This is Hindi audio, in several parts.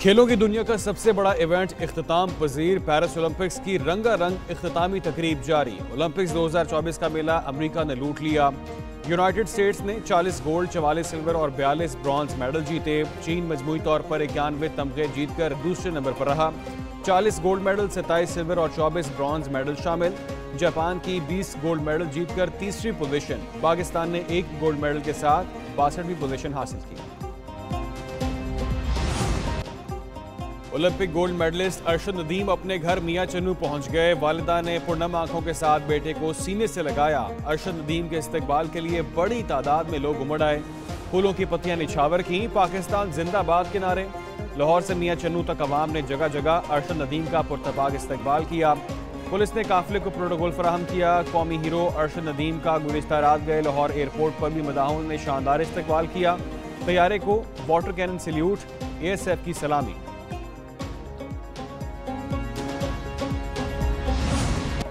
खेलों की दुनिया का सबसे बड़ा इवेंट इख्तिताम पजीर पेरिस ओलंपिक्स की रंगारंग इख्तितामी तकरीब जारी। ओलंपिक्स 2024 का मेला अमेरिका ने लूट लिया। यूनाइटेड स्टेट्स ने 40 गोल्ड, 44 सिल्वर और 42 ब्रॉन्ज मेडल जीते। चीन मजमूई तौर पर 91 तमगे जीतकर दूसरे नंबर पर रहा। 40 गोल्ड मेडल, 27 सिल्वर और 24 ब्रॉन्ज मेडल शामिल। जापान की 20 गोल्ड मेडल जीतकर तीसरी पोजीशन। पाकिस्तान ने 1 गोल्ड मेडल के साथ 62वीं पोजीशन हासिल की। Olympic gold medalist Arshad Nadeem अपने घर मियां चन्नू पहुंच गए। वालिदा ने पुरनम आंखों के साथ बेटे को सीने से लगाया। अरशद नदीम के इस्तकबाल के लिए बड़ी तादाद में लोग उमड़ आए। फूलों की पत्तियां निछावर की। पाकिस्तान जिंदाबाद के नारे। लाहौर से मियां चन्नू तक अवाम ने जगह जगह अरशद नदीम का पुरतपाक इस्तकबाल किया। पुलिस ने काफिले को प्रोटोकॉल फराहम किया। कौमी हीरो अरशद नदीम का गुज़िश्ता रात गए लाहौर एयरपोर्ट पर भी मदाहों ने शानदार इस्तकबाल किया। तैयारे को वाटर कैनन सैल्यूट, ASF की सलामी।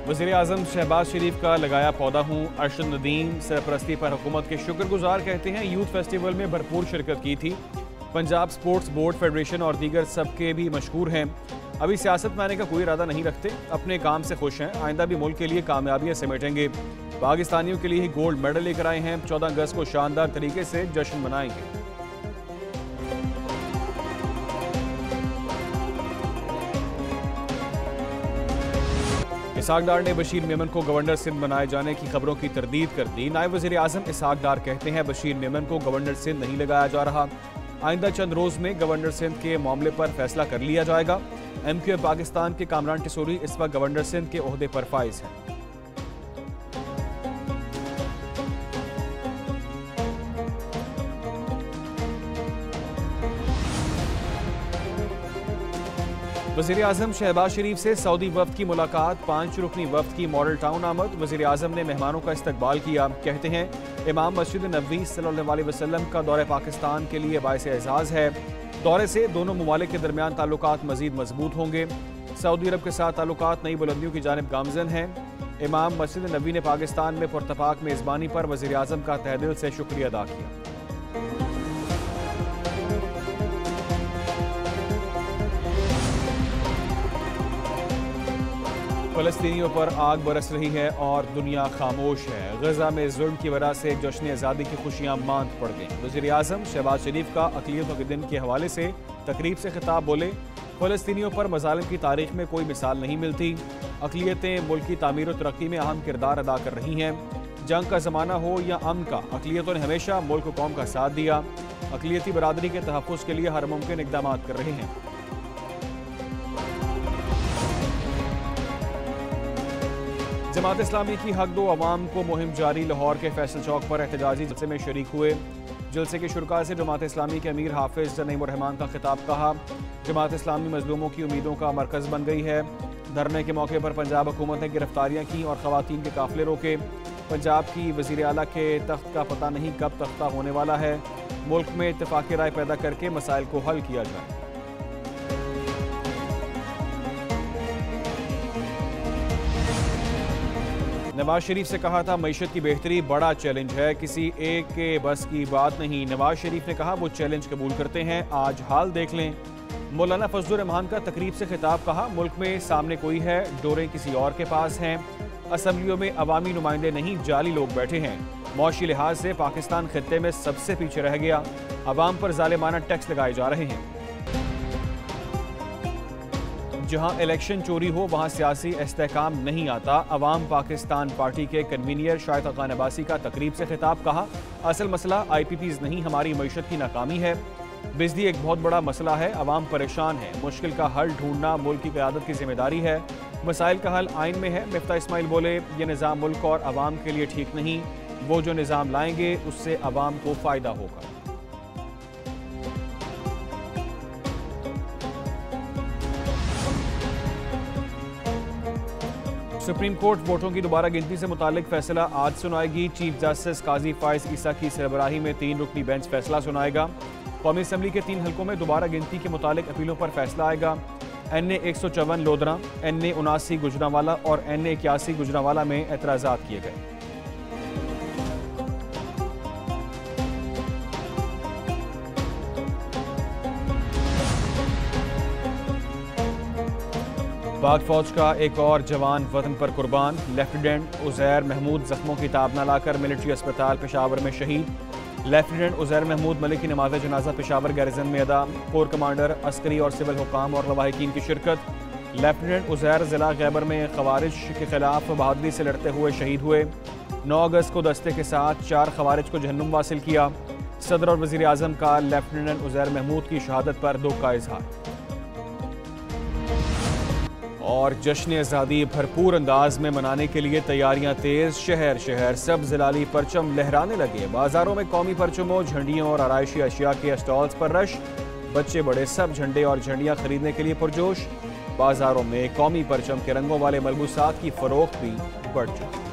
वज़ीर आज़म शहबाज शरीफ का लगाया पौधा हूँ। अरशद नदीम सरपरस्ती पर हुकूमत के शुक्रगुजार, कहते हैं यूथ फेस्टिवल में भरपूर शिरकत की थी। पंजाब स्पोर्ट्स बोर्ड, फेडरेशन और दीगर सबके भी मशकूर हैं। अभी सियासत में आने का कोई इरादा नहीं रखते, अपने काम से खुश हैं। आइंदा भी मुल्क के लिए कामयाबियां समेटेंगे। पाकिस्तानियों के लिए ही गोल्ड मेडल लेकर आए हैं। 14 अगस्त को शानदार तरीके से जश्न मनाएंगे। इसहाक डार ने बशीर मेमन को गवर्नर सिंध बनाए जाने की खबरों की तरदीद कर दी। नायब वज़ीर आज़म इसहाक डार कहते हैं बशीर मेमन को गवर्नर सिंध नहीं लगाया जा रहा। आइंदा चंद रोज में गवर्नर सिंध के मामले पर फैसला कर लिया जाएगा। MQ पाकिस्तान के कामरान टिसोरी इस वक्त गवर्नर सिंध के ओहदे पर फाइज हैं। वज़ीर आज़म शहबाज शरीफ से सऊदी वफ्द की मुलाकात। 5 रुकनी वफ्द की मॉडल टाउन आमद। वज़ीर आज़म ने मेहमानों का इस्तकबाल किया। कहते हैं इमाम मस्जिद नबवी सल्लल्लाहु अलैहि वसल्लम का दौरे पाकिस्तान के लिए बाइस एजाज़ है। दौरे से दोनों मुमालिक के दरमियान ताल्लुकात मज़ीद मजबूत होंगे। सऊदी अरब के साथ ताल्लुकात नई बुलंदियों की जानिब गामज़न हैं। इमाम मस्जिद नबवी ने पाकिस्तान में पुरतपाक मेज़बानी पर वज़ीर आज़म का तहे दिल से शुक्रिया अदा किया। फ़लस्तीनियों पर आग बरस रही है और दुनिया खामोश है। गजा में जुल्म की वजह से जश्न आज़ादी की खुशियां मांद पड़ गईं। वज़ीर आज़म शहबाज शरीफ का अक़लियतों के दिन के हवाले से तकरीब से खिताब बोले। फ़लस्तीनियों पर मज़ालिम की तारीख में कोई मिसाल नहीं मिलती। अक़लियतें मुल्क की तामीर और तरक्की में अहम किरदार अदा कर रही हैं। जंग का ज़माना हो या अमन का, अक़लियतों ने हमेशा मुल्क कौम का साथ दिया। अक़लियती बरादरी के तहफ़्फ़ुज़ के लिए हर मुमकिन इक़दाम कर रहे हैं। जमात इस्लामी की हक दो अवाम को मुहिम जारी। लाहौर के फैसल चौक पर एहतजाजी जलसे में शरीक हुए। जलसे के शुरका से जमात इस्लामी के अमीर हाफिज नईमुर रहमान का खिताब कहा। जमात इस्लामी मजलूमों की उम्मीदों का मरकज़ बन गई है। धरने के मौके पर पंजाब हुकूमत ने गिरफ्तारियाँ की और ख़वातीन के काफ़िले रोके। पंजाब की वज़ीर आला के तख्त का पता नहीं कब तख्ता होने वाला है। मुल्क में इत्तेफ़ाक़ी राय पैदा करके मसाइल को हल किया जाए। नवाज शरीफ से कहा था मईशत की बेहतरी बड़ा चैलेंज है, किसी एक के बस की बात नहीं। नवाज शरीफ ने कहा वो चैलेंज कबूल करते हैं। आज हाल देख लें। मौलाना फजलुर रहमान का तकरीब से खिताब कहा मुल्क में सामने कोई है, डोरें किसी और के पास हैं। असम्बलियों में अवामी नुमाइंदे नहीं, जाली लोग बैठे हैं। मौशी लिहाज से पाकिस्तान खित्ते में सबसे पीछे रह गया। अवाम पर जालिमाना टैक्स लगाए जा रहे हैं। जहां इलेक्शन चोरी हो वहां सियासी इस्तेहकाम नहीं आता। अवाम पाकिस्तान पार्टी के कन्वीनियर शाहिद खान अब्बासी का तकरीब से खिताब कहा असल मसला IPPs नहीं, हमारी मईशत की नाकामी है। बिजली एक बहुत बड़ा मसला है, अवाम परेशान है। मुश्किल का हल ढूंढना मुल्क की क़यादत की जिम्मेदारी है। मसाइल का हल आइन में है। मिफ्ता इस्माइल बोले ये निज़ाम मुल्क और अवाम के लिए ठीक नहीं। वो जो निज़ाम लाएंगे उससे अवाम को फ़ायदा होगा। सुप्रीम कोर्ट वोटों की दोबारा गिनती से मुतालिक फैसला आज सुनाएगी। चीफ जस्टिस काजी फाइज ईसा की सरबराही में 3 रुकनी बेंच फैसला सुनाएगा। कौमी असम्बली के 3 हलकों में दोबारा गिनती के मुतालिक अपीलों पर फैसला आएगा। NA 154 लोधरा, NA 79 गुजरांवाला और NA 81 गुजरांवाला में एतराज़ात किए गए। पाक फौज का एक और जवान वतन पर कुर्बान। लेफ्टिनेंट उज़ैर महमूद जख्मों की ताब न लाकर मिलिट्री अस्पताल पेशावर में शहीद। लेफ्टिनेंट उज़ैर महमूद मलिक की नमाज जनाजा पेशावर गैरिजन में अदा। कोर कमांडर, अस्करी और सिविल हुकाम और लवाहिकीन की शिरकत। लेफ्टिनेंट उज़ैर जिला खैबर में खवारिज के खिलाफ बहादुरी से लड़ते हुए शहीद हुए। 9 अगस्त को दस्ते के साथ 4 खवारिज को जहन्नुम वासिल किया। सदर और वज़ीर आज़म का लेफ्टिनेंट उज़ैर महमूद की शहादत पर दुख का इजहार। और जश्न आज़ादी भरपूर अंदाज में मनाने के लिए तैयारियां तेज। शहर शहर सब जिलाली परचम लहराने लगे। बाजारों में कौमी परचमों, झंडियों और आराइशी अशिया के स्टॉल्स पर रश। बच्चे बड़े सब झंडे और झंडियां खरीदने के लिए पुरजोश। बाजारों में कौमी परचम के रंगों वाले मलबूसात की फरोख्त भी बढ़ चुकी।